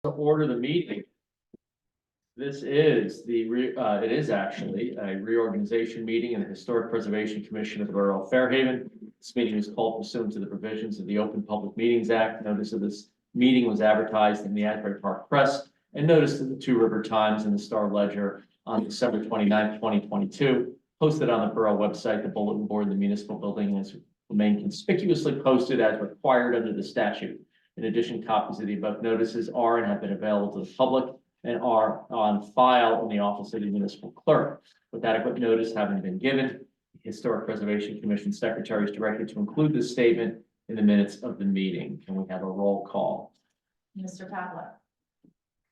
To order the meeting. This is it is actually a reorganization meeting in the Historic Preservation Commission of the Borough of Fairhaven. This meeting is called pursuant to the provisions of the Open Public Meetings Act. Notice of this meeting was advertised in the Asbury Park Press and noticed in the Two River Times and the Star Ledger on December 29th, 2022. Posted on the Borough website, the bulletin board, the municipal building has remained conspicuously posted as required under the statute. In addition, copies of the above notices are and have been available to the public and are on file in the office of the municipal clerk. With adequate notice having been given, the Historic Preservation Commission Secretary is directed to include this statement in the minutes of the meeting. Can we have a roll call? Mr. Pavlik.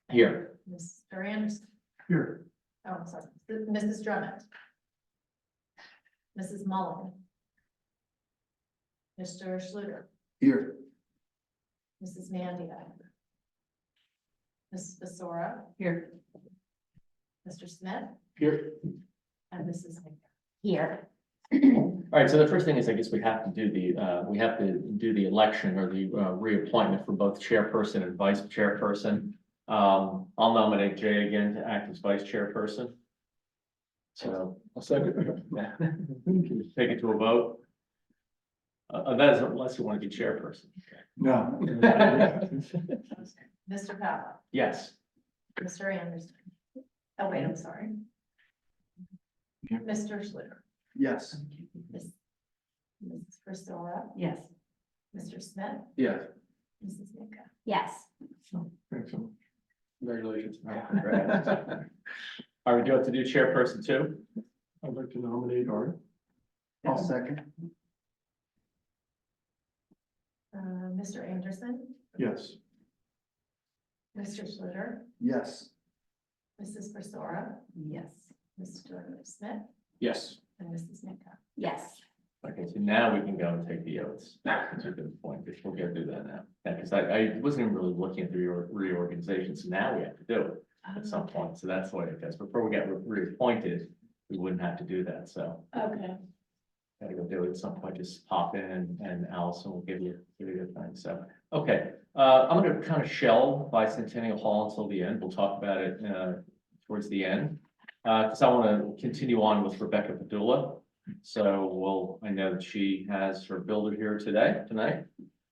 Here. Mr. Anderson. Here. Oh, I'm sorry. Mrs. Drummond. Mrs. Mullen. Mr. Schluter. Here. Mrs. Mandia. Mrs. Besora. Here. Mr. Smith. Here. And Mrs. Nicker. Here. All right, so the first thing is, I guess we have to do the election or the reappointment for both chairperson and vice chairperson. I'll nominate Jay again to act as vice chairperson. So I'll second. take it to a vote. That is unless you want to be chairperson. No. Mr. Pavlik. Yes. Mr. Anderson. Oh, wait, I'm sorry. Mr. Schluter. Yes. Mrs. Besora. Yes. Mr. Smith. Yes. Mrs. Nicker. Yes. Thanks so much. Congratulations. All right, we do have to do chairperson too. I'd like to nominate Art. I'll second. Mr. Anderson. Yes. Mr. Schluter. Yes. Mrs. Besora. Yes. Mr. Smith. Yes. And Mrs. Nicker. Yes. Okay, so now we can go and take the oaths. That's a good point, because we'll get through that now. Because I wasn't even really looking at the reorganization, so now we have to do it at some point. So that's the way it goes. Before we get reappointed, we wouldn't have to do that, so. Okay. Gotta go do it at some point, just pop in and Allison will give you a thing, so. Okay, I'm gonna kind of shelve Bicentennial Hall until the end. We'll talk about it towards the end. Because I want to continue on with Rebecca Padula. So I know that she has her builder here tonight.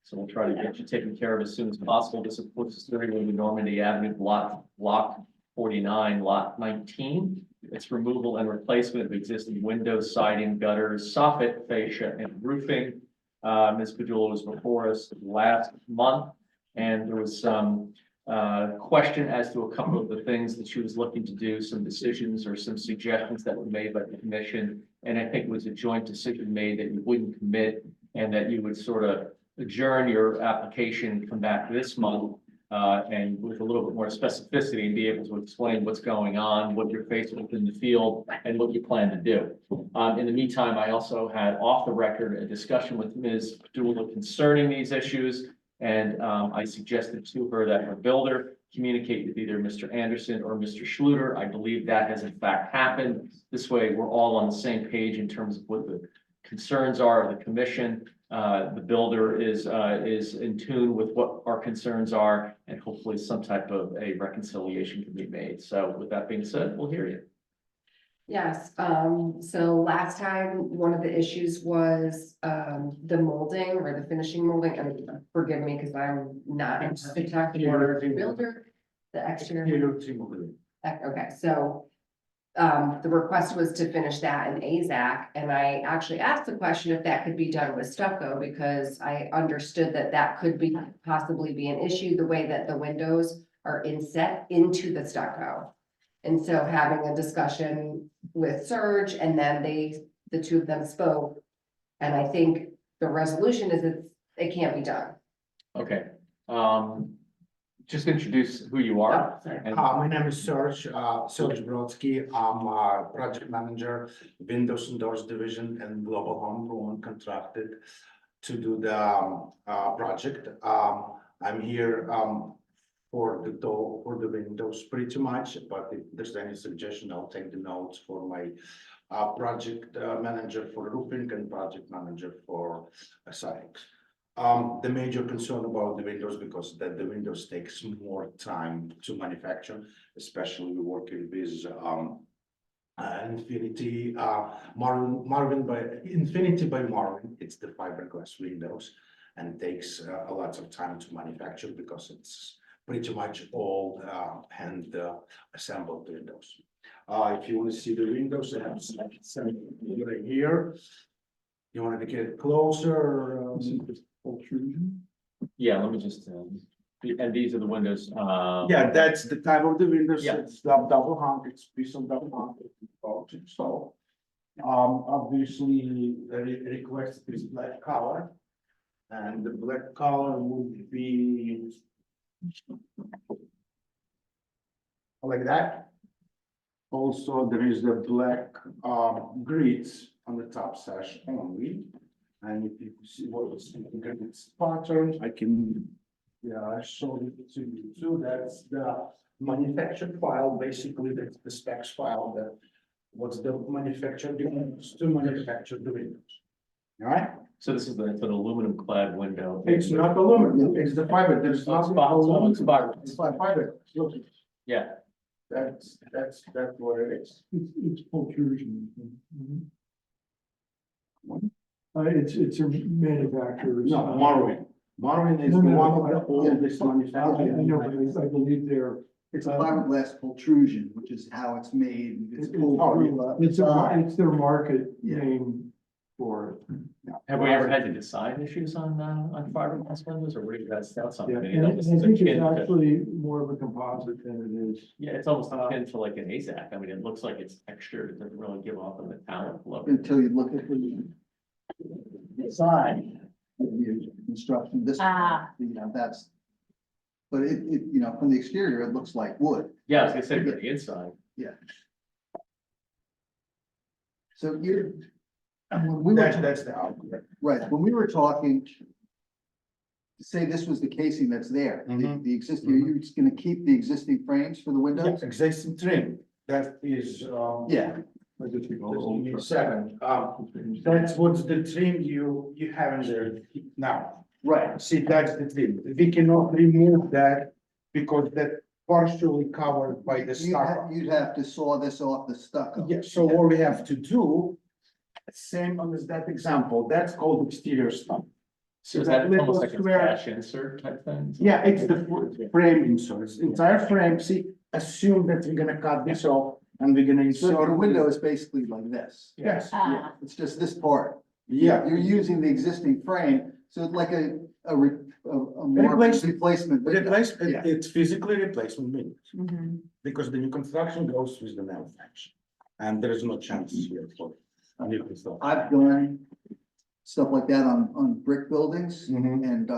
So we'll try to get you taken care of as soon as possible. This of course is 31 Normandy Avenue, block 49, lot 19. It's removal and replacement of existing windows, siding, gutters, soffit, fascia, and roofing. Ms. Padula was before us last month, and there was some question as to a couple of the things that she was looking to do, some decisions or some suggestions that were made by the commission. And I think it was a joint decision made that you wouldn't commit and that you would sort of adjourn your application, come back this month, and with a little bit more specificity and be able to explain what's going on, what you're facing within the field, and what you plan to do. In the meantime, I also had off the record a discussion with Ms. Padula concerning these issues. And I suggested to her that her builder communicate with either Mr. Anderson or Mr. Schluter. I believe that has in fact happened. This way, we're all on the same page in terms of what the concerns are of the commission. The builder is in tune with what our concerns are, and hopefully some type of a reconciliation can be made. So with that being said, we'll hear you. Yes, so last time, one of the issues was, the molding or the finishing molding, and forgive me, because I'm not a spectacular builder. The exterior, okay, so, the request was to finish that in AZAC, and I actually asked the question if that could be done with stucco, because I understood that that could be possibly be an issue, the way that the windows are inset into the stucco. And so having a discussion with Serge, and then the two of them spoke. And I think the resolution is that it can't be done. Okay, just introduce who you are. And My name is Serge Brodsky. I'm a project manager, Windows and Doors Division and Global Home Loan contracted to do the project. I'm here for the windows pretty much, but if there's any suggestion, I'll take the notes for my project manager for roofing and project manager for siding. The major concern about the windows, because that the windows takes more time to manufacture, especially working with Infinity, Infinity by Marvin, it's the fiberglass windows. And takes a lot of time to manufacture because it's pretty much all hand assembled windows. If you want to see the windows, I have some right here. You want to get closer? Yeah, let me just, and these are the windows, Yeah, that's the type of the windows. Yeah. It's double hung, it's piece of double hung. So, obviously, the request is black color. And the black color would be like that. Also, there is the black grids on the top sash only. And if you see what it's pattern, I can, yeah, I showed it to you too. That's the manufactured file. Basically, that's the specs file that what's the manufactured windows to manufacture the windows. All right. so this is it's an aluminum clad window. It's not aluminum, it's the fiber, there's Oh, not. it's fiber, it's fiber. It's fiber, look, Yeah, that's what it is. It's pultrusion. It's a manufacturer's. No, Marvin is No, the no, one no, of the oldest I know, manufacturers. but I believe they're. It's a fiberglass pultrusion, which is how it's made. It's It's pulled through a It's side. it's their market Yeah. name for it. have we ever had to decide issues on fiberglass windows, or where you guys sell Yeah, something? and You know, I this is think akin it's to- actually more of a composite than it is. Yeah, it's almost akin to like an AZAC, I mean, it looks like it's textured, it doesn't really give off a metallic look. Until you look at the side of the construction, this, Ah. that's. But it, from the exterior, it looks like wood. Yeah, I was gonna say, for the inside, So when we were, That's the output. right, when we were talking. Say this was the casing that's there, Mhm. the existing, you're just gonna keep the existing frames for the windows? Yes, existing trim, that is, Yeah, I just think all Just old give me a trucks. second. That's what's the trim you have in there now. right, See, that's the trim. We cannot remove that because that partially covered by the stucco. you'd have to saw this off the stucco. Yeah, so what we have to do, same as that example, that's called exterior stuff. so is that little almost like a square- cash insert type thing? Yeah, it's the frame insert, it's entire frame. See, assume that we're gonna cut this off and we're gonna So insert. the window is basically like this. Yes, Ah, It's just this part. yeah. You're using the existing frame, so it's like a more Replacement. replacement. window. Replace, Yeah. it's physically replacement windows, mhm. because the new construction goes with the nail frames. And there is no chance here for new construction. I've done stuff like that on brick buildings Mhm. and,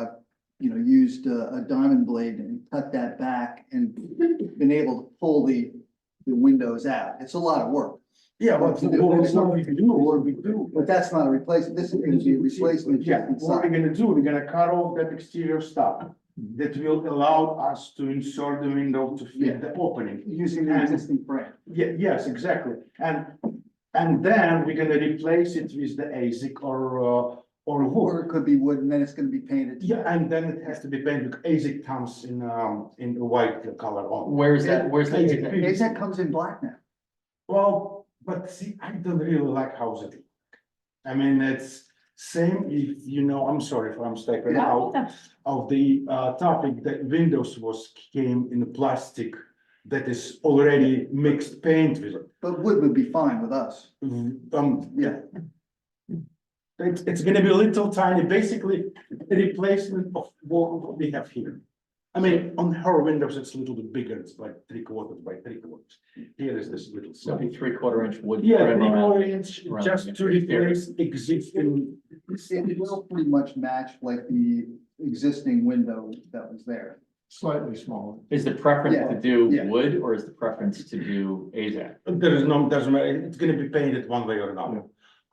used a diamond blade and cut that back and been able to pull the windows out. It's a lot of work, Yeah, but what we do. but that's not a replacement. This is gonna be a replacement just Yeah, what we're inside. gonna do, we're gonna cut off that exterior stuff that will allow us to insert the window to Yeah. fit the opening. Using the existing frame. Yeah, yes, exactly, and then we're gonna replace it with the ASIC or Or wood. it could be wood and then it's gonna be painted. Yeah, and then it has to be painted, ASIC comes in the white color on. Where's that, where's that? AZAC comes in black now. Well, but see, I don't really like how it. I mean, it's same if I'm sorry if I'm stepping out of the topic that Windows came in the plastic that is already mixed paint with it. But wood would be fine with us. Yeah. It's gonna be a little tiny, basically a replacement of what we have here. I mean, on her windows, it's a little bit bigger, it's like 3/4 by 3/4. Here is this little. So it'd be 3/4 inch wood. Yeah, trim around. 3/4 inch, around just the to exterior. replace existing. It will pretty much match like the existing window that was there. Slightly smaller. Is the preference Yeah, to do yeah. wood, or is the preference to do AZAC? There is no, doesn't matter, it's gonna be painted one way or another.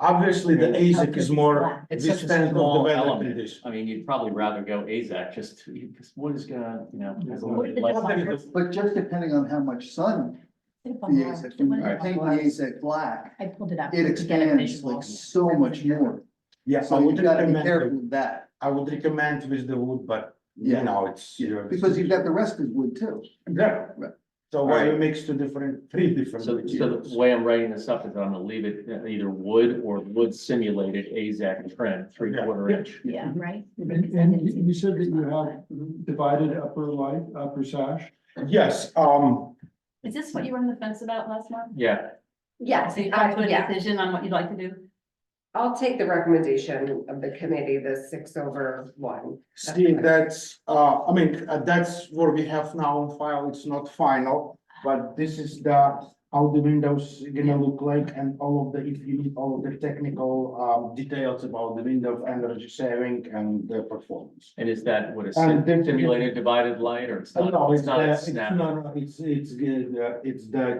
Obviously, the ASIC is more It's such a withstand of small the weather element. condition. I mean, you'd probably rather go AZAC because wood is gonna, has a little Wood bit is less. the But just depending on how much sun the AZAC, when you paint the AZAC black, I pulled it up. it expands like so much more. Yeah, So I you would gotta be recommend, careful with that. I would recommend with the wood, but Yeah. you know, it's. Because you've got the rest of wood too. Exactly. Right. So why Right. you mix three different So materials? the way I'm writing this up is I'm gonna leave it either wood or wood simulated AZAC trim, 3/4 inch. Yeah, right. And you said that you have divided upper sash? Yes, Is this what you were on the fence about last month? Yeah, Yes, So you come to a yeah, decision on what you'd like to do? I'll take the recommendation of the committee, the 6/1. see, that's, I mean, that's what we have now on file, it's not final, but this is how the windows gonna look like and all of the, if you need all of the technical, details about the window energy saving and the performance. and is that what a And then- simulated divided light or it's not? No, It's not a it's, snap. no, it's the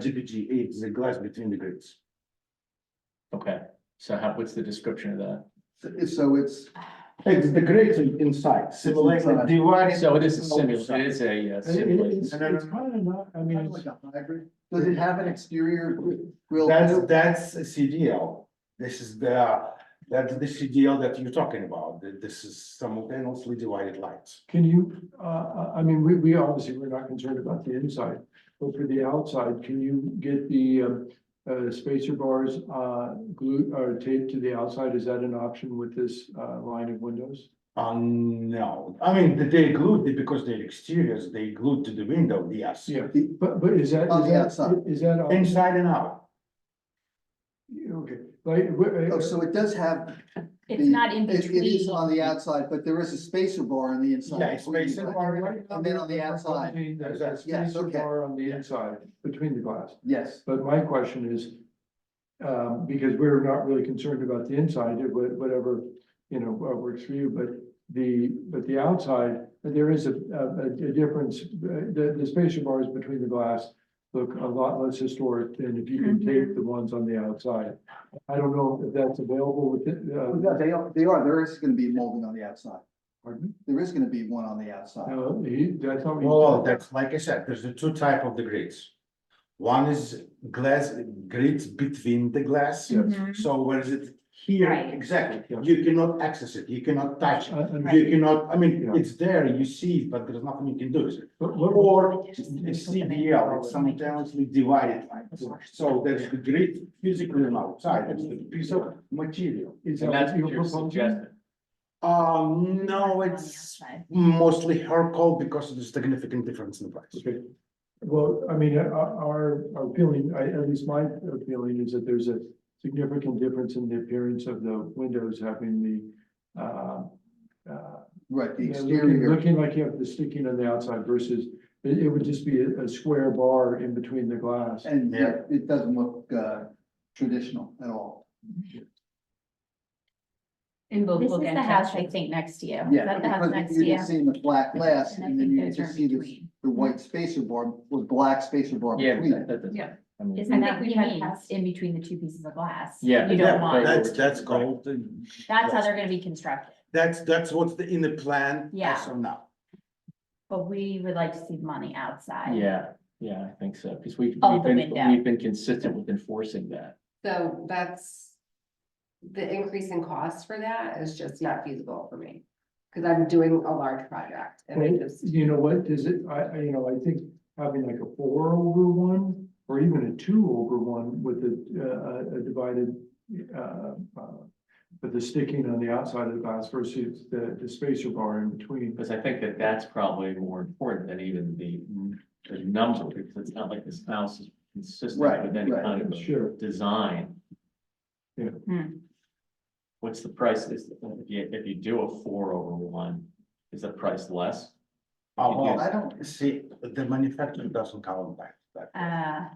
GPG, it's the glass between the grids. Okay, so what's the description of that? So it's, It's the grids inside, simulated, inside. divided. So it is a outside. it is a It's simulated. kind of not, I mean, kind of it's, like a hybrid. Does it have an exterior grill? too? That's a CDL. This is that's the CDL that you're talking about. This is simultaneously divided lights. can you, I mean, we obviously, we're not concerned about the inside. But for the outside, can you get the spacer bars glued or taped to the outside? Is that an option with this line of windows? No, I mean, they glued it because they're exteriors, they glued to the window, yes. Yeah, but is that? On is the that- outside. Is that? Inside and out. Okay, like. Oh, so it does have. It's not in It is between. on the outside, but there is a spacer bar on the inside. Yeah, it's spacer bar, right? And then on the outside, There's a Yes, spacer okay. bar on the inside between the glass. yes. But my question is, because we're not really concerned about the inside, whatever, you know, works for you, but the outside, there is a difference. The spacer bars between the glass look a lot less historic than if you can tape the ones on the outside. I don't know if that's available with it. Yeah, they are, there is gonna be molding on the outside. Pardon? There is gonna be one on the outside. No, that's not. what he Oh, said. that's like I said, there's the two type of the grids. One is glass grids between the glass. Mhm. So where is it here? Right. Exactly. Yeah. You cannot access it. You cannot touch it. And- You cannot, I mean, Yeah. it's there, you see it, but there's nothing you can do with it. But Or it's CDL, it's simultaneously divided lines. So there's the grid physically on outside, there's the piece of material. is that And that's what you're what you're proposing? suggesting. No, it's mostly her call because of the significant difference in price. Okay, well, I mean, our feeling, at least my feeling is that there's a significant difference in the appearance of the windows having the. Right, the Yeah, exterior, looking like you have the sticking on the outside versus, it would just be a square bar in between the glass. and Yeah. yeah, it doesn't look traditional at all. And This is the house, I think, next to you. Is Yeah, that the house because next you're to you? just seeing the black glass And I and then think you those just are see in this, between. the white spacer bar with black spacer bar Yeah, between it. that- Yeah. I mean, Isn't that think what we he had means, passed- in between the two pieces of glass? Yeah, You yeah, don't want, That's called. that's how they're gonna be constructed, That's what's in the plan. Yeah. As of now. but we would like to see the money outside. yeah, I think so, because we've Of the been, window. we've been consistent with enforcing that. So that's. The increase in cost for that is just not feasible for me. Cause I'm doing a large project and I Well, just, you know what, does it, I think having like a 4/1 or even a 2/1 with a divided, with the sticking on the outside of the glass versus the spacer bar in between. Because I think that that's probably more important than even the number, because it's not like this house is consistent Right, with any right. kind of Sure. design. Yeah. Hmm. What's the price, if you do a 4/1, is the price less? Well, I don't, see, the manufacturer doesn't count that. Uh,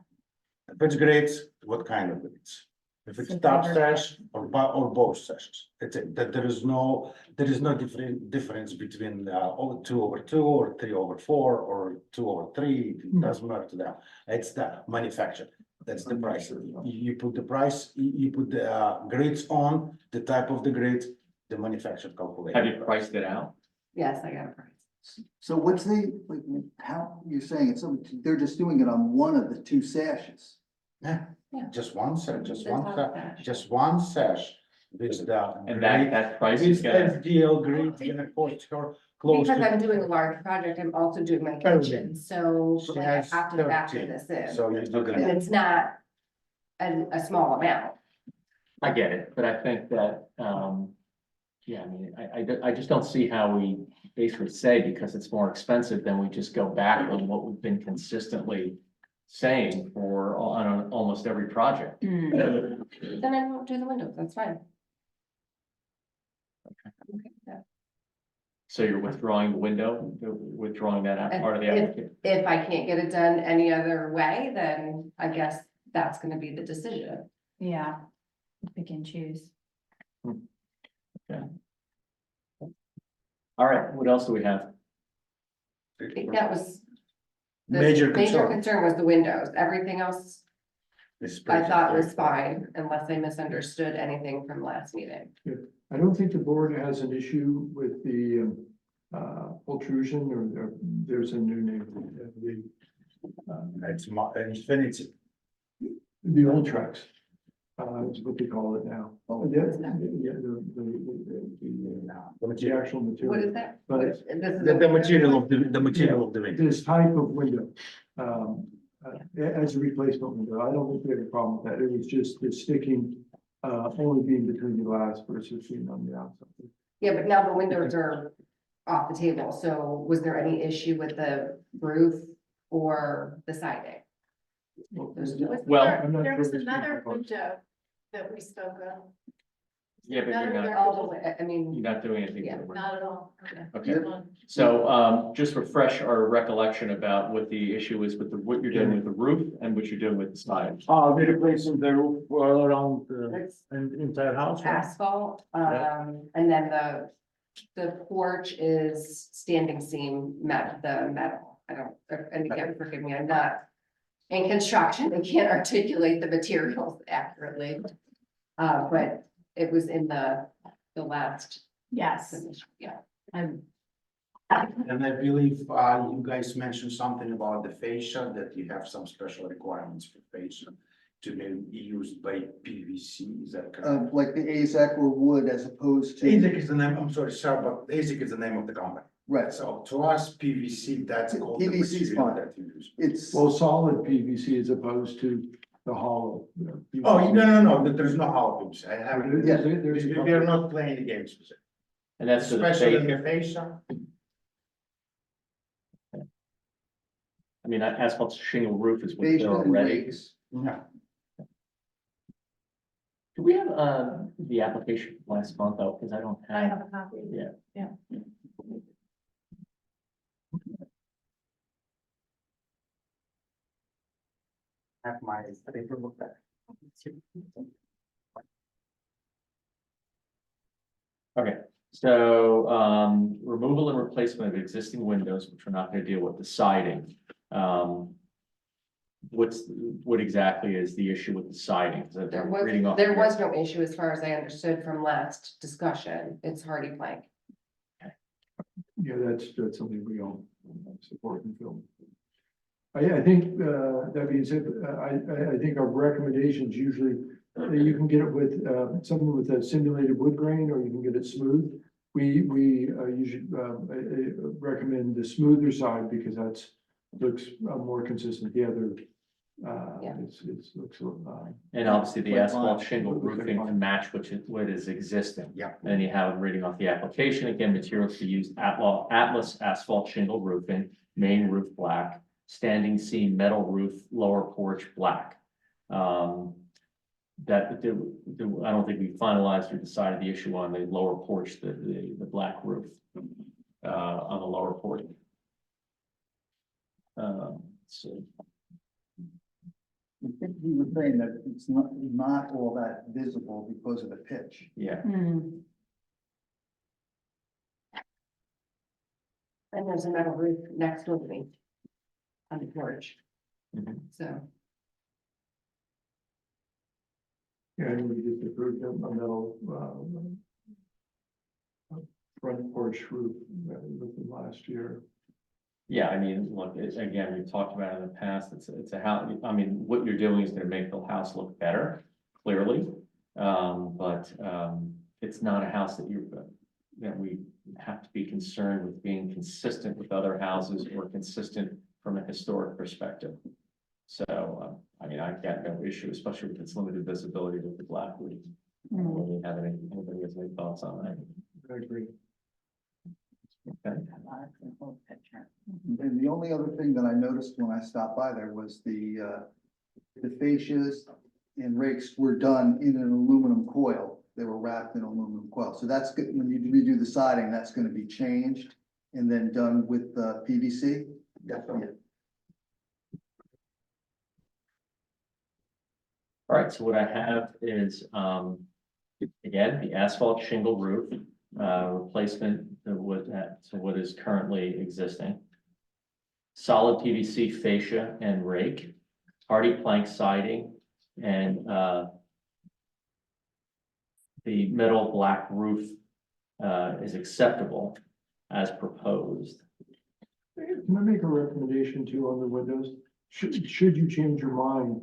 If it's grades, what kind of grades? If it's So top cover- sash or both sashes, that's it, that there is no difference between all 2/2 or 3/4 or 2/3, it doesn't matter to them. It's the manufacturer, that's the price. You put the price, you put the grades on, the type of the grade, the manufacturer calculates. Have you priced it out? yes, I got a price. so what's like, how, you're saying it's, they're just doing it on one of the two sashes. Yeah, Yeah. just one sash, The top sash. just one sash. With the. And that price is With gonna, SDL grade, gonna cost her close Because to. I'm doing a large project, I'm also doing my Oh, kitchen, so She like, I has have to factor 13, this in. So you're Okay. And gonna, it's not a small amount. I get it, but I think that, yeah, I mean, I just don't see how we basically say because it's more expensive, then we just go back on what we've been consistently saying for, on almost every project. Hmm. Then I won't do the windows, that's fine. Okay, yeah. So you're withdrawing the window, withdrawing that out part of the application? If I can't get it done any other way, then I guess that's gonna be the decision. Yeah, pick and choose. All right, what else do we have? I think that was. the Major Major concern. concern was the windows, everything else It's I thought was pretty- fine, unless I misunderstood anything from last meeting. I don't think the board has an issue with the pultrusion or there's a new name. It's Infinity. The old tracks, is what they call it now. Oh. Yeah, What's that? yeah, the actual material. What is that? But This is The a- material of the material of the window. this type of window, as a replacement window, I don't think we have a problem with that. It was just the sticking, only being between the glass versus being on the outside. Yeah, but now the windows are off the table, so was there any issue with the roof or the siding? Well, I'm not There sure was which another one. window that we spoke of, Yeah, but you're not, All the way, I you're mean, not doing anything. Yeah, to the window. not at all. Okay, so, just refresh our recollection about what the issue is with what you're doing with the roof and what you're doing with the side. We're replacing the roof all around it's the entire house. right? asphalt, Yeah. and then the porch is standing seam metal. I don't, and again, forgive me, I'm not in construction, I can't articulate the materials accurately. But it was in the last Yes, submission, yeah. I'm, And I believe you guys mentioned something about the fascia, that you have some special requirements for fascia to be used by PVC, is that correct? Like the AZEC or wood as opposed to, AZEC is the name, I'm sorry, sir, but AZEC is the name of the company. right, So to us, PVC, that's called the PVC is material fine. that you use. it's, Well, solid PVC as opposed to the hollow. PVC. Oh, no, there's no hollow PVC. I have, Yeah, there's a we are not playing the games with it. And that's for the Especially in fake, the fascia. I mean, that asphalt shingle roof is what fascia they're and already. rakes. Yeah. Do we have, the application from last month though, because I don't I have, have a copy. yeah. Have my paperwork back. Okay, so, removal and replacement of existing windows, which we're not gonna deal with, the siding. What exactly is the issue with the siding? 'Cause I'm There reading was, off there here. was no issue as far as I understood from last discussion, it's hardy plank. Yeah, that's something we all support and feel. I think, that being said, I think our recommendations usually, you can get it with, something with a simulated wood grain, or you can get it smooth. We usually, recommend the smoother side because looks more consistent. The other, Yeah. looks, And obviously the Like asphalt mine. shingle Looks like roofing to mine. match what is existing. Yeah. And then you have it reading off the application, again, materials to use Atlas asphalt shingle roofing, main roof black, standing seam metal roof, lower porch black. That, I don't think we finalized or decided the issue on the lower porch, the black roof, on the lower porch. So, I think we were saying that it's not all that visible because of the pitch. yeah, hmm, And there's a metal roof next to me. On the porch, mhm. so. yeah, and we just approved a metal, front porch roof within last year. Yeah, I mean, look, again, we've talked about it in the past, it's a house, I mean, what you're doing is gonna make the house look better, clearly. It's not a house that we have to be concerned with being consistent with other houses or consistent from a historic perspective. So, I mean, I've got no issue, especially with its limited visibility with the black roof. Anybody has any thoughts on that? I agree. Okay. And the only other thing that I noticed when I stopped by there was the fascias and rakes were done in an aluminum coil. They were wrapped in aluminum coil. So that's good. When you redo the siding, that's gonna be changed and then done with PVC. Definitely. All right, so what I have is, again, the asphalt shingle roof, replacement to what is currently existing. Solid PVC fascia and rake, hardy plank siding, and, the metal black roof, is acceptable as proposed. Can I make a recommendation too on the windows? Should you change your mind,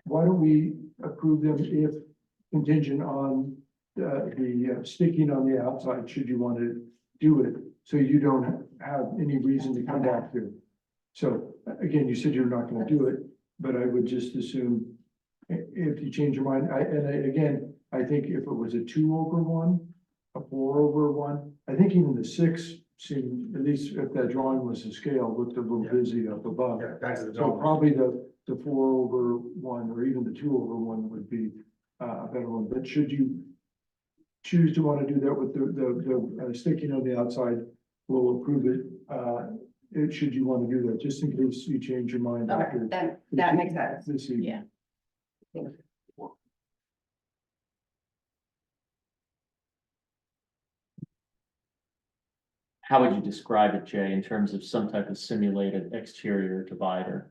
why don't we approve them if contingent on the sticking on the outside, should you want to do it, so you don't have any reason to come back to. So again, you said you're not gonna do it, but I would just assume if you change your mind, again, I think if it was a 2/1, a 4/1, I think even the 6 seemed, at least if that drawing was to scale, looked a little busy up above. Yeah, that's the So drawing. probably the 4/1 or even the 2/1 would be a better one, but should you choose to want to do that with the sticking on the outside, we'll approve it, should you want to do that, just in case you change your mind Okay, after that makes sense. this evening. Yeah. How would you describe it, Jay, in terms of some type of simulated exterior divider?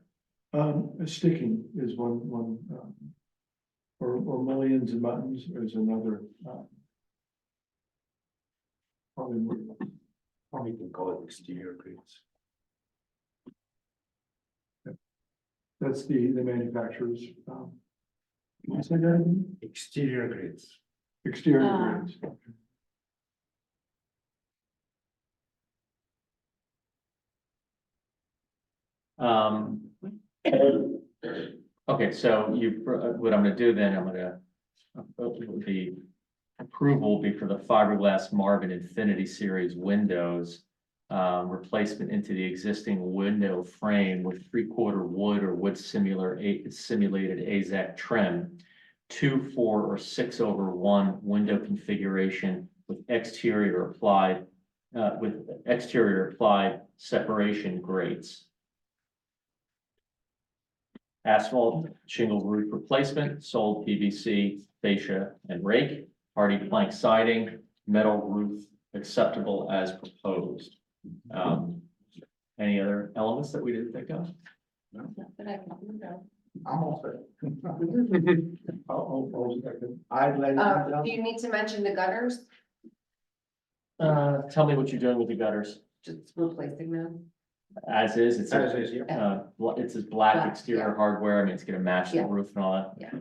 Sticking is one, or mullions and buttons is another, probably more. Or we can call it exterior grids. That's the manufacturer's, can you say that again? Exterior grids. Exterior Ah. grades. Okay, so what I'm gonna do then, the approval will be for the fiberglass Marvin Infinity Series windows. Replacement into the existing window frame with 3/4 wood or wood simulated AZEK trim. 2, 4, or 6/1 window configuration with exterior applied separation grates. Asphalt shingle roof replacement, sold PVC fascia and rake, hardy plank siding, metal roof acceptable as proposed. Any other elements that we didn't think of? But I can do that. I'm all set. I'll second. I'd like. Do you need to mention the gutters, Tell me what you're doing with the gutters. just replacing them? As is, it's As is, yeah. it's this black Black, exterior yeah. hardware. I mean, it's gonna match the Yeah. roof and all that. Yeah.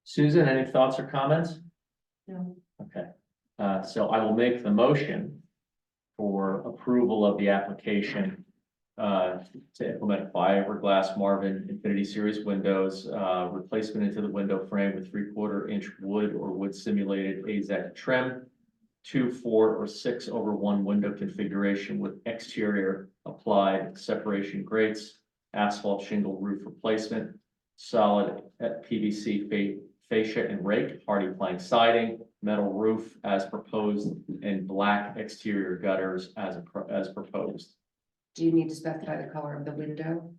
Susan, any thoughts or comments? No. Okay, so I will make the motion for approval of the application to implement fiberglass Marvin Infinity Series windows, replacement into the window frame with 3/4 inch wood or wood simulated AZEK trim, 2, 4, or 6/1 window configuration with exterior applied separation grates, asphalt shingle roof replacement, solid PVC fascia and rake, hardy plank siding, metal roof as proposed, and black exterior gutters as proposed. Do you need to specify the color of the window?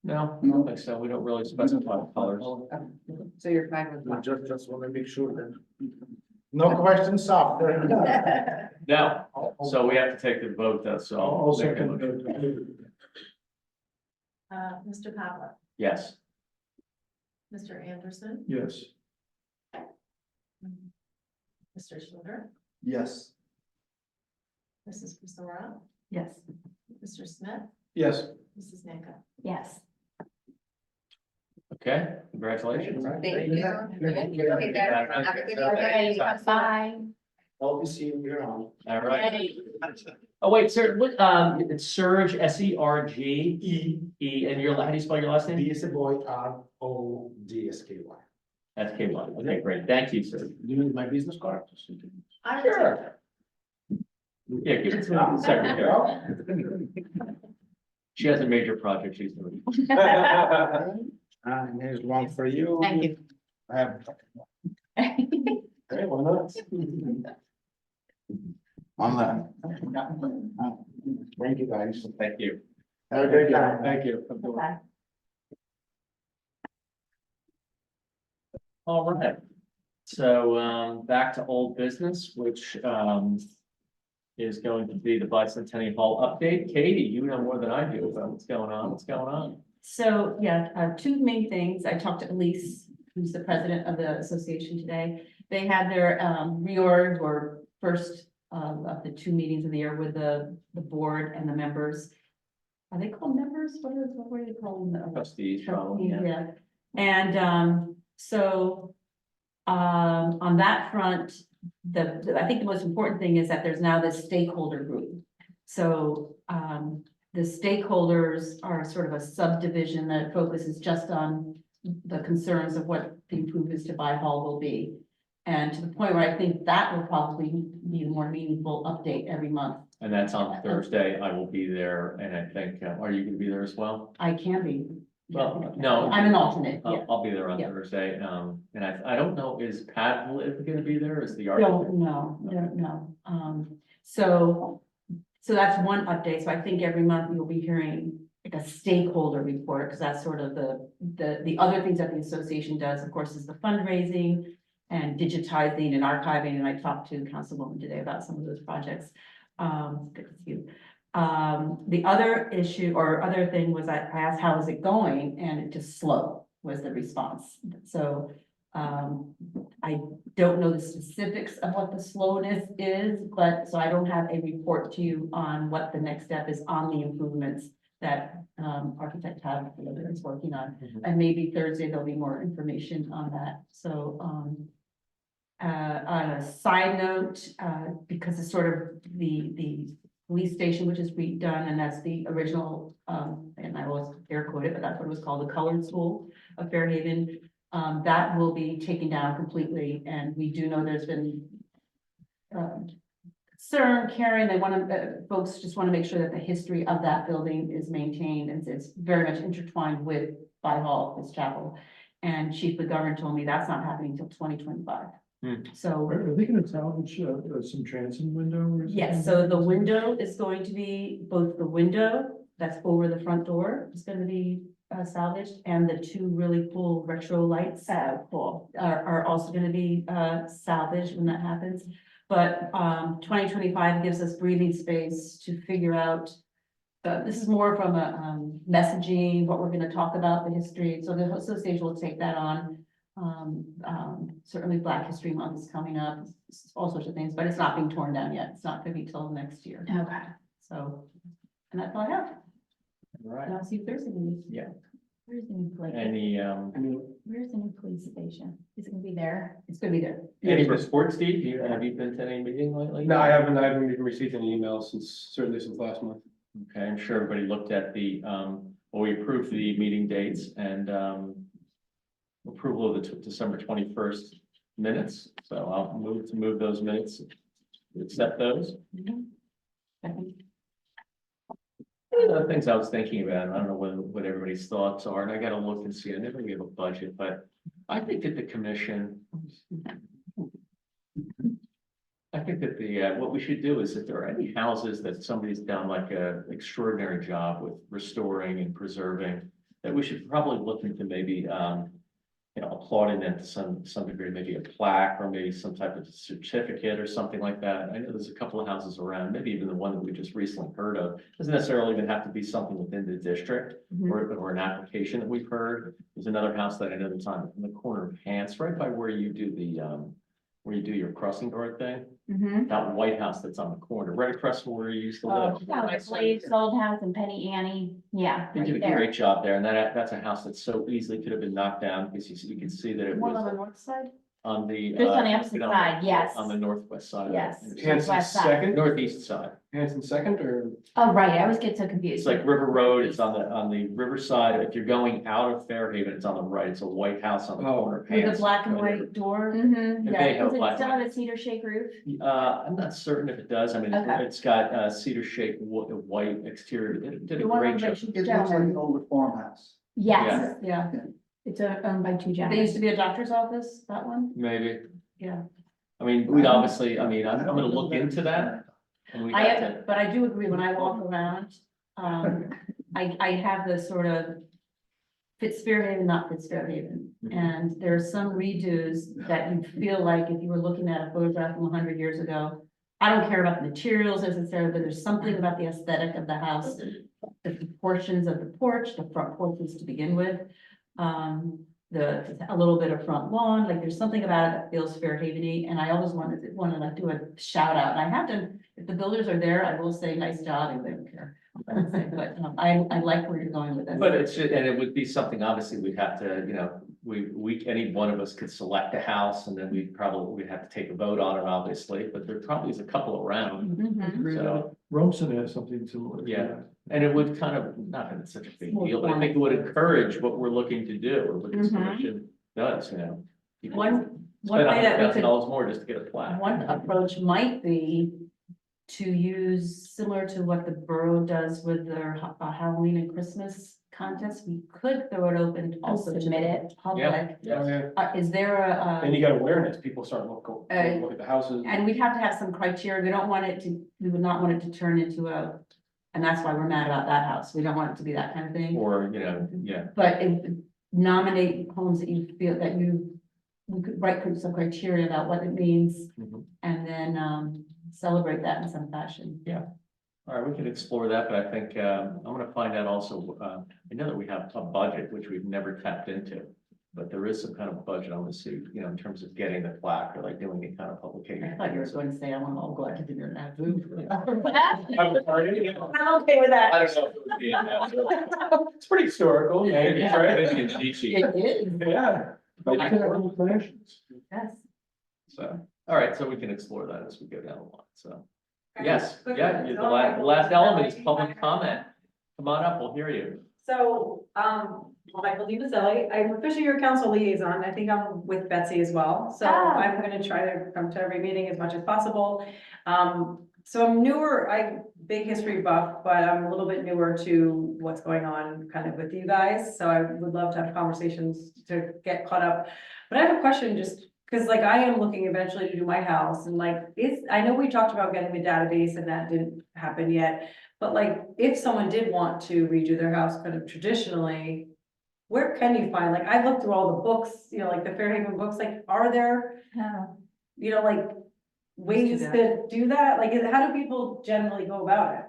No, I don't think so. We don't really specify the colors. So you're fine with We black? just want to make sure that. No questions after. No, so we have to take the vote though, so. I'll I'll make a second motion. that. Mr. Pavlik, Yes, Mr. Anderson, Yes, Mr. Schluter, Yes, Mrs. Priscilla, Yes. Mr. Smith, Yes. Mrs. Nika. Yes. Okay, congratulations. Thank you. Have a good Okay, bye. Hope to see you here on. All right. Oh, wait, sir, what, it's Serge, S-E-R-G, E, and your, how do you spell your last B name? is a boy, R-O-D-S-K-Y. That's K-1. Okay, great. Thank you, sir. Do you need my business card? Sure. Yeah, give it to the secretary. She has a major project she's doing. And here's one for you. Thank you. I have. Okay, why not? On that. Thank you, guys. Thank you. Have a great time. Thank you. Bye. All right. So, back to old business, which, is going to be the Bicentennial Hall update. Katie, you know more than I do about what's going on. What's going on? So, yeah, two main things. I talked to Elise, who's the president of the association today. They had their reorg or first of the two meetings of the year with the board and the members. Are they called members? What are they called? Trustees, probably, yeah. Yeah, and so on that front, I think the most important thing is that there's now this stakeholder group. So the stakeholders are sort of a subdivision that focuses just on the concerns of what the improvements to By Hall will be. And to the point where I think that will probably be a more meaningful update every month. And that's on Thursday. I will be there. And I think, are you gonna be there as well? I can be. Well, no. I'm an alternate, yeah. I'll be there on Yeah. Thursday. And I don't know, is Pat gonna be there? Is the architect? Don't know, don't know. So that's one update. So I think every month you'll be hearing like a stakeholder report, because that's sort of the other things that the association does, of course, is the fundraising and digitizing and archiving. And I talked to Councilwoman today about some of those projects. Good to see you. The other issue or other thing was I asked, how is it going? And it just slow was the response. So I don't know the specifics of what the slowness is, but so I don't have a report to you on what the next step is on the improvements that architect Tab is working on. Mhm. And maybe Thursday there'll be more information on that. So on a side note, because it's sort of the police station, which is redone, and that's the original, and I always air quote it, but that's what it was called, the Colored School of Fairhaven. That will be taken down completely, and we do know there's been concern, Karen, they want to, folks just want to make sure that the history of that building is maintained, and it's very much intertwined with By Hall, this chapel. And Chief McGovern told me that's not happening until 2025. So. Are they gonna salvage some transom window or something? Yes, so the window is going to be, both the window that's over the front door is gonna be salvaged, and the two really cool retro lights are also gonna be salvaged when that happens. But 2025 gives us breathing space to figure out, this is more from a messaging, what we're gonna talk about, the history, so the association will take that on. Certainly Black History Month is coming up, all sorts of things, but it's not being torn down yet. It's not gonna be till next year. Okay. So, and that's all I have. All right. And I'll see you Thursday. Yeah. Where's the new police? Any, Where's the new police station? Is it gonna be there? It's gonna be there. any reports, Steve? Have you been to any meeting lately? No, I haven't even received any emails certainly since last month. Okay, I'm sure everybody looked at the, well, we approved the meeting dates and, approval of the December 21st minutes. So I'll move those minutes, accept those. The things I was thinking about, I don't know what everybody's thoughts are, and I gotta look and see, I never give a budget, but I think that the commission. I think that what we should do is if there are any houses that somebody's done like a extraordinary job with restoring and preserving, that we should probably look into maybe, applauding them to some degree, maybe a plaque or maybe some type of certificate or something like that. I know there's a couple of houses around, maybe even the one that we just recently heard of. Doesn't necessarily even have to be something within the district or an application that we've heard. There's another house that I know that's on in the corner of Hants, right by where you do where you do your crossing guard thing, Mm-hmm. that White House that's on the corner, right across from where you used to live. Yeah, like Blade's old house and Penny Annie, yeah, They did right a there. great job there, and that's a house that so easily could have been knocked down, because you can see that it One on the was north side? on the. Just on the you opposite know, side, yes. On the northwest side. of it. Yes. It's Hanson West side. second, Northeast side. Hanson second, or? Oh, right, I always get so confused. It's like River Road, it's on the riverside. If you're going out of Fairhaven, it's on the right. It's a white house on the Oh. corner. of With the Hanson. black and white door? Mm-hmm, It may yeah, have does black it still and have a cedar shake roof? I'm not certain if it does. I mean, Okay. it's got cedar shaped white exterior. It did a The one great on job. which It looks like an gentleman, older farmhouse. yes, Yeah. it's owned by two gentlemen. They used to be a doctor's office, that one? Maybe. Yeah. I mean, we'd obviously, I mean, I'm gonna look into that. And we have to, But I do agree, when I walk around, I have the sort of Fairhaven, not Fairhaven. Mhm. And there are some redos that you feel like if you were looking at a photograph from 100 years ago, I don't care about the materials necessarily, but there's something about the aesthetic of the house, the proportions of the porch, the front porches to begin with. A little bit of front lawn, like there's something about it that feels Fairhaven-y, and I always wanted to like do a shout out, and I have to, if the builders are there, I will say nice job, and they don't care. But I like where you're going with this. but and it would be something, obviously, we'd have to, you know, any one of us could select a house, and then we'd have to take a vote on it, obviously, but there probably is a couple around. Mhm. So, Rumson has something similar. to Yeah. that. and it would kind of, not that it's such a big More deal, but I think it would encourage what we're looking to do, or what this Mhm. commission does, you know. People One Spend way that we could $100,000 more just to get a plaque. One approach might be to use similar to what the borough does with their Halloween and Christmas contest. We could throw it open also to the public. Yeah. Is there And you got awareness, people start look at the houses. and we'd have to have some criteria. We would not want it to turn into and that's why we're mad about that house. We don't want it to be that kind of thing. Or, you know, yeah, But nominate homes that you feel that we could write some criteria about what it means Mhm. and then celebrate that in some fashion. all right, we can explore that, but I think, I'm gonna find out also, I know that we have a budget, which we've never tapped into. But there is some kind of budget on the suit, you know, in terms of getting the plaque or like doing any kind of publication. I thought you were going to say, I want to all go out to dinner and have food. Have a party. I'm okay with that. I don't know if it would be in that. It's pretty historical, maybe, Yeah, right? maybe in Nietzsche. It is, Yeah. But you can have inclinations. yes. So, all right, so we can explore that as we go down the line, so. Yes, Okay. yeah, the last element is public comment. Come on up, we'll hear you. So, Michael DiMaselli, I'm officially your council liaison. I think I'm with Betsy as well. So Ah. I'm gonna try to come to every meeting as much as possible. So I'm newer, big history buff, but I'm a little bit newer to what's going on kind of with you guys. So I would love to have conversations to get caught up. But I have a question just because like I am looking eventually to do my house and like, I know we talked about getting the database and that didn't happen yet. But like, if someone did want to redo their house kind of traditionally, where can you find, like, I looked through all the books, you know, like the Fairhaven books, like, are there, you know, like ways to do that? Like, how do people generally go about it?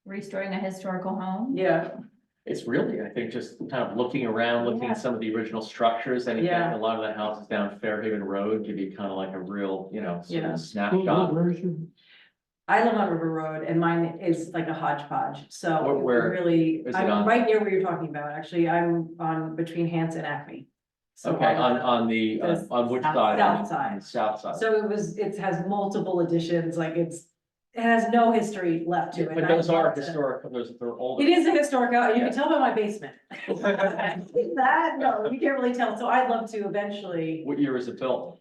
Restoring a historical home. Yeah, It's really, I think, just kind of looking around, looking at some of the original structures, and Yeah. a lot of the houses down Fairhaven Road give you kind of like a real, you know, sort Yeah. of snapshot. Where's your? I live on River Road and mine is like a hodgepodge, so it Where really, is it I'm on? right near where you're talking about, actually, I'm on between Hanson and Acme. So Okay, on which South- side? south On side. the south side. So it has multiple additions, like it has no history left to it. But and I those are love to- historical, they're older. It is a historic, you Yeah. can tell by my basement. That, no, you can't really tell, so I'd love to eventually, What year was it built?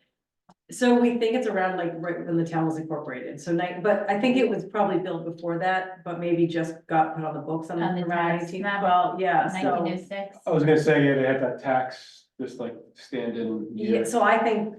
so we think it's around like right when the town was incorporated, so but I think it was probably built before that, but maybe just got put on the books on On the around tax eighteen map. twelve, yeah, so. 1906. I was gonna say, yeah, they have that tax, just like stand-in. Yeah, so I think,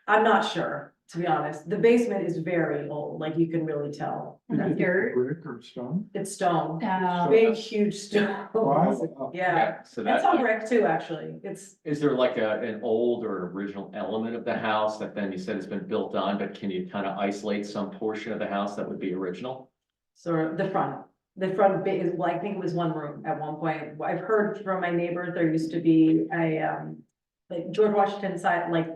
I'm not sure, to be honest, the basement is very old, like you can really tell, Is it Dirt. brick or stone? it's stone, Uh, big, huge stone. Wow. Yeah, So it's that, on brick too, actually, it's, is there like an old or original element of the house that then you said it's been built on, but can you kind of isolate some portion of the house that would be original? so the front bit is, well, I think it was one room at one point, I've heard from my neighbors, there used to be a, like George Washington side, like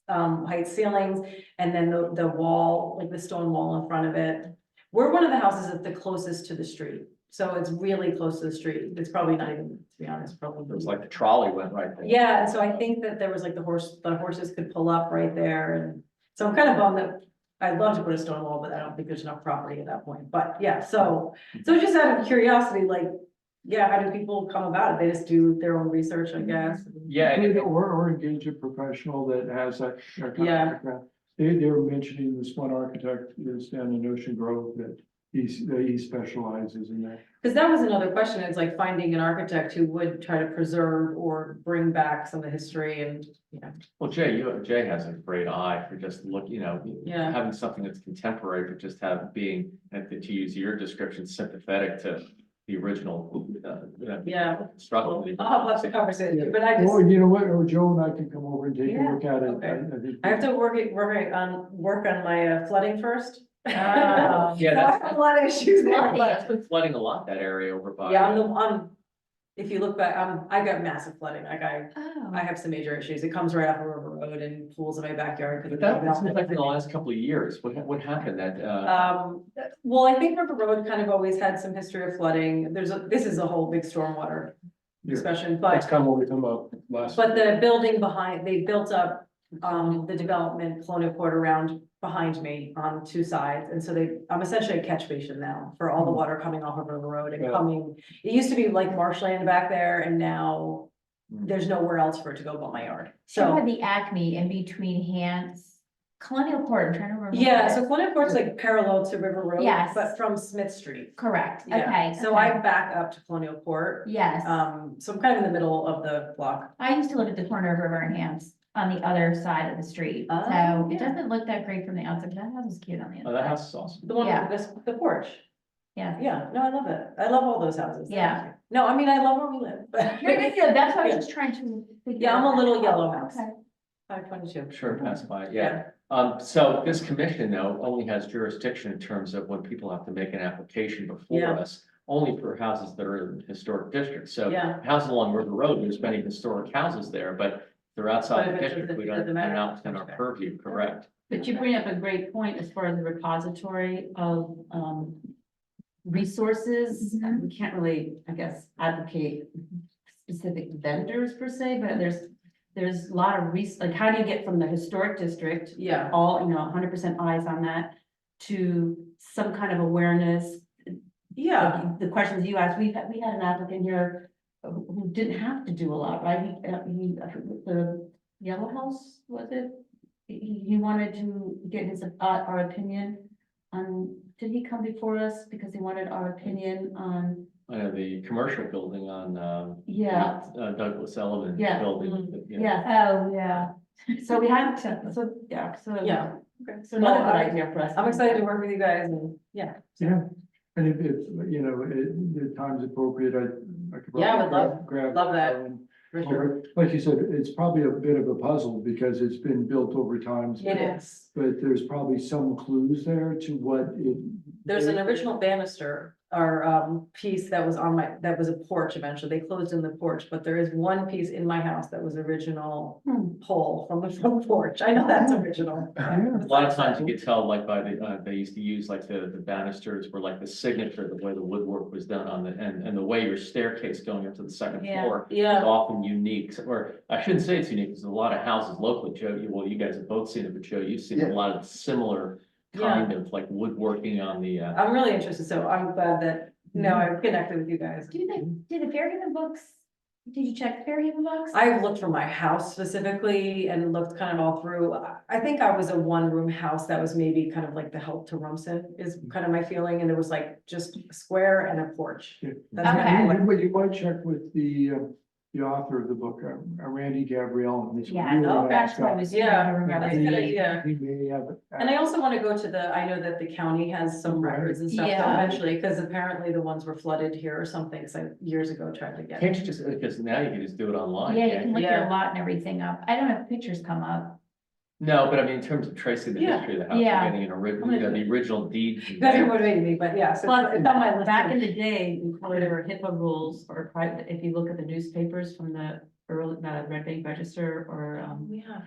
height ceilings, and then the wall, like the stone wall in front of it. We're one of the houses that's the closest to the street, so it's really close to the street. It's probably not even, to be honest, probably. It was like the trolley went right there. Yeah, and so I think that there was like the horses could pull up right there, and so I'm kind of bummed that. I'd love to put a stone wall, but I don't think there's enough property at that point, but yeah, so just out of curiosity, like, yeah, how do people come about it? They just do their own research, I guess. Yeah, and Or engage a professional that has that. kind of Yeah. background. They were mentioning this one architect is down in Ocean Grove that he specializes in that. Because that was another question, is like finding an architect who would try to preserve or bring back some of the history and, well, Jay has a great eye for just Yeah. having something that's contemporary, but just being, and to use your description, sympathetic to the original. Yeah. Struggle. I'll have lots of conversation, but I just, Or you know what, or Joe and I can come over and take a Yeah, look at it. okay. think- I have to work on my flooding first. Oh. Yeah, So I that's- have a lot of issues there, but. That's been flooding a lot, that area over by. Yeah, if you look back, I got massive flooding, like I Oh. have some major issues, it comes right off of River Road and pools in my backyard. But that seems like in the last couple of years, what happened that, Well, I think River Road kind of always had some history of flooding, this is a whole big stormwater Yeah. discussion, That's but, kind of what we come up last. but the building behind, they built up the development, Colonial Court around behind me on two sides, and so I'm essentially a catch basin now for all the water coming off of River Road and Yeah. coming. It used to be like marshland back there, and now there's nowhere else for it to go but my yard, So so. had the Acme in between Hans, Colonial Court, I'm trying to remember. Yeah, so Colonial Court's like parallel to River Road, Yes. but from Smith Street. Correct, Yeah, okay. so I back up to Colonial Court, Yes, so I'm kind of in the middle of the block. I used to live at the corner of River and Hans on the other side of the street, Oh, so it yeah. doesn't look that great from the outside, but that house is cute on the oh, that inside. house is awesome. The one Yeah. with the porch. Yeah. Yeah, no, I love it. I love all those houses. Yeah. No, I mean, I love where we live, but. Yeah, that's what I was just trying to figure. Yeah, I'm a little out. yellow house. Okay. 522. Sure, pass by, yeah. So this commission though only has jurisdiction in terms of when people have to make an application before Yeah. us, only for houses that are in historic districts. So Yeah. houses along River Road, there's many historic houses there, but they're outside But the if it's district, we within- don't, doesn't they're matter. not within our Okay. purview, correct? But you bring up a great point as far as the repository of resources. Mhm. We can't really, I guess, advocate specific vendors per se, but there's a lot of like, how do you get from the historic district, Yeah, all, 100% eyes on that, to some kind of awareness? yeah, Like the questions you asked, we had an applicant here who didn't have to do a lot, right? The Yellow House, was it? He wanted to get our opinion on, did he come before us because he wanted our opinion on, I know the commercial building on, yeah, Douglas Elliman Yeah. building. yeah, Oh, yeah. so we had to, so, yeah, so. yeah. Okay. So another good Well, idea for us. I'm excited to work with you guys and, yeah. Yeah, and if, the time's appropriate, I could. Yeah, I would probably grab. love that. and- For sure. Like you said, it's probably a bit of a puzzle because it's been built over time. It is. But there's probably some clues there to what it. There's an original banister, or piece that was that was a porch eventually. They closed in the porch, but there is one piece in my house that was original pole from the front porch. I know that's original. Yeah. A lot of times you could tell like by they used to use like the banisters were like the signature, the way the woodwork was done on and the way your staircase going up to the second Yeah. floor is Yeah, often unique, or I shouldn't say it's unique, because a lot of houses locally, Joe, you guys have both seen it, but Joe, you've seen a Yeah. lot of similar kind of like woodworking on the, I'm really interested, so I'm glad that, I've connected with you guys. Do the Fairhaven books, did you check the Fairhaven books? I've looked for my house specifically and looked kind of all through. I think I was a one-room house that was maybe kind of like the help to Rumson is kind of my feeling, and it was like just a square and a porch. Yeah. That's Okay. my- But you might check with the author of the book, Randy Gabrielle. and he's Yeah, really no, nice that's what I guy. was. Yeah, trying to remember. that's a good idea. He may have. And I also want to go to I know that the county has some records and stuff Yeah. eventually, because apparently the ones were flooded here or something, so years ago tried to get. can't you just, because now you can just do it online. Yeah, you can't can you? look Yeah. your lot and everything up. I don't know if pictures come up. No, but I mean, in terms of tracing the Yeah. history of the house, Yeah. getting an original, the original deed. That's what motivated me, but yeah, so Plus, it's on my list. back in the day, before there were HIPAA rules or private, if you look at the newspapers from the early, Red Bank Register or, Yeah,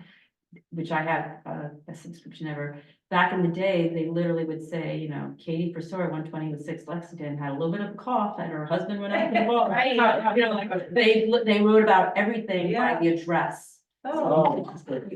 which I have a subscription ever. Back in the day, they literally would say, you know, Katie Pursoy, 120 Lexington, had a little bit of a cough and her husband went up and walked. Right. You know, like, they wrote about everything by Yeah. the address. Oh,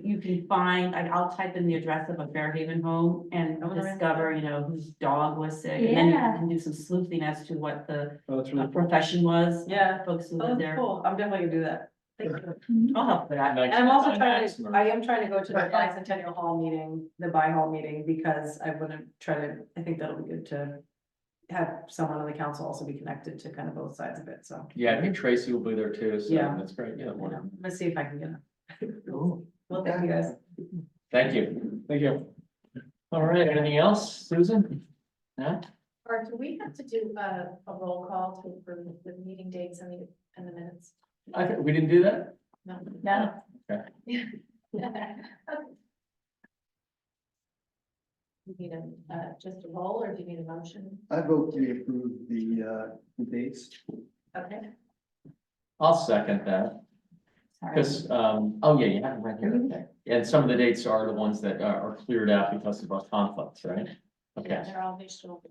You can find, I'll type in the address of a Fairhaven home and Oh, nice. discover, you know, whose dog was sick. And then you Yeah. can do some sleuthing as to what the Oh, that's really. profession was. yeah. Folks who Oh, lived that's there. cool. I'm definitely gonna do that. Thank you. I'll help with that. And I'm also I am trying to go to the bicentennial hall meeting, the hall meeting, because I wanna try to, I think that'll be good to have someone on the council also be connected to kind of both sides of it, so. Yeah, I think Tracy will be there too, so Yeah. that's great, yeah. Yeah, let's see if I can get it. Cool. Well, thank you guys. Thank you. Thank you. All right, anything else, Susan? No? Or do we have to do a roll call to approve the meeting dates and the minutes? I think, we didn't do that? No. No. You need just a roll, or do you need a motion? I vote we approve the dates. Okay. I'll second that, Sorry. because, oh yeah, you have it right here, okay. And some of the dates are the ones that are cleared out because of our conflicts, right? Yeah, Okay, they're all visual.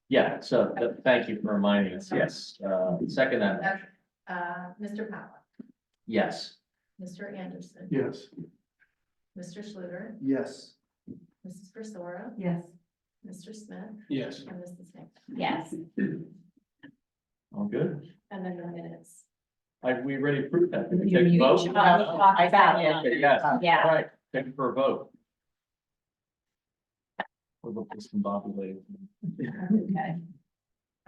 yeah, so thank you for reminding us, yes, second that, Mr. Powell, yes. Mr. Anderson. Yes. Mr. Schluter, Yes. Mrs. Persora, Yes. Mr. Smith, Yes. and Mrs. Nick. Yes. All good. And then the minutes. Are we ready to prove that? Did we You- take a you vote? each want to talk about it. Okay, yes, Yeah. all right, thank you for a vote. We'll look discombobulated. Okay.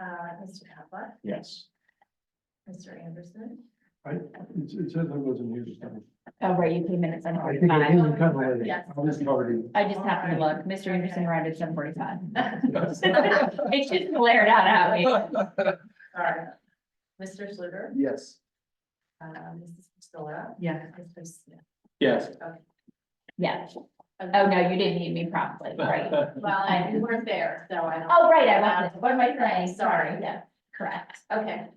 Mr. Havlet, Yes. Mr. Anderson, It says I wasn't here this time. Oh, right, you put minutes on I think I 45. did kind of late. Yes. I was already. I just happened to look. Mr. Anderson arrived at 7:45. It just glared out at me. sorry. Mr. Schluter, Yes. Mrs. Persora, Yeah. Mr. Smith. Yes. Yeah. Oh, no, you didn't need me promptly, right? Well, you weren't there, so I don't. Oh, right, I wasn't. What am I saying? Sorry. Sorry, yeah, correct. Okay,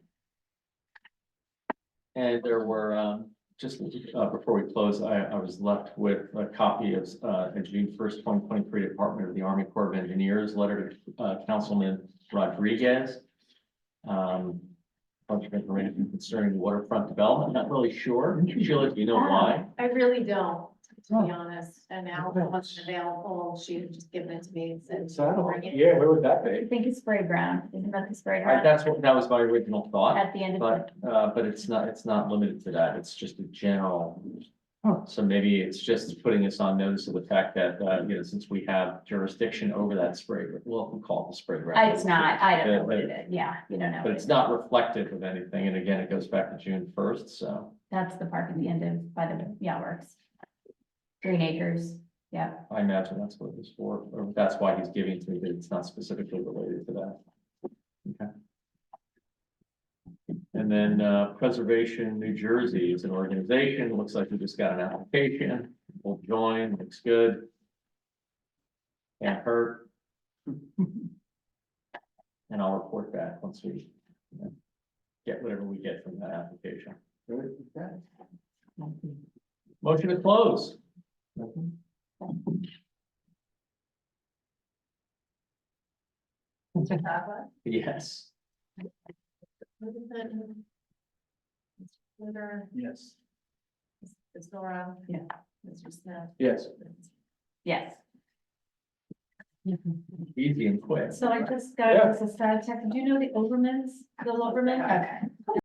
And there were, just before we close, I was left with a copy of a June 1st, 2023 Department of the Army Corps of Engineers letter to Councilman Rodriguez. Bunch of information concerning waterfront development, not really sure. Sheila, do you know why? I really don't, to be honest, and now it wasn't available, she had just given it to me and said. bring it. Yeah, where would that I be? think it's spray ground. Isn't that the spray ground That was my original thought, at the end of but it's not limited to that. It's just a general. So maybe it's just putting us on notice of the fact that, you know, since we have jurisdiction over that spray, well, we call it the spray ground. It's not, I don't know what it is. Yeah, you don't know. But what it's it is. not reflective of anything. And again, it goes back to June 1st, so That's the park at the end of, by the, yeah, works. Green Acres, yeah. I imagine that's what it was for, or that's why he's giving it to me, but it's not specifically related to that. Okay. And then Preservation New Jersey is an organization. Looks like we just got an application. We'll join, looks good. Can't hurt. And I'll report back once we get whatever we get from that application. Motion to close. Mr. Havlet, Yes. Mr. Schluter, Yes. Mrs. Persora. Yeah. Mr. Smith. Yes. Yes. Easy and quick. So I just got a status text. Do you know the Overmans, the Overman? Okay.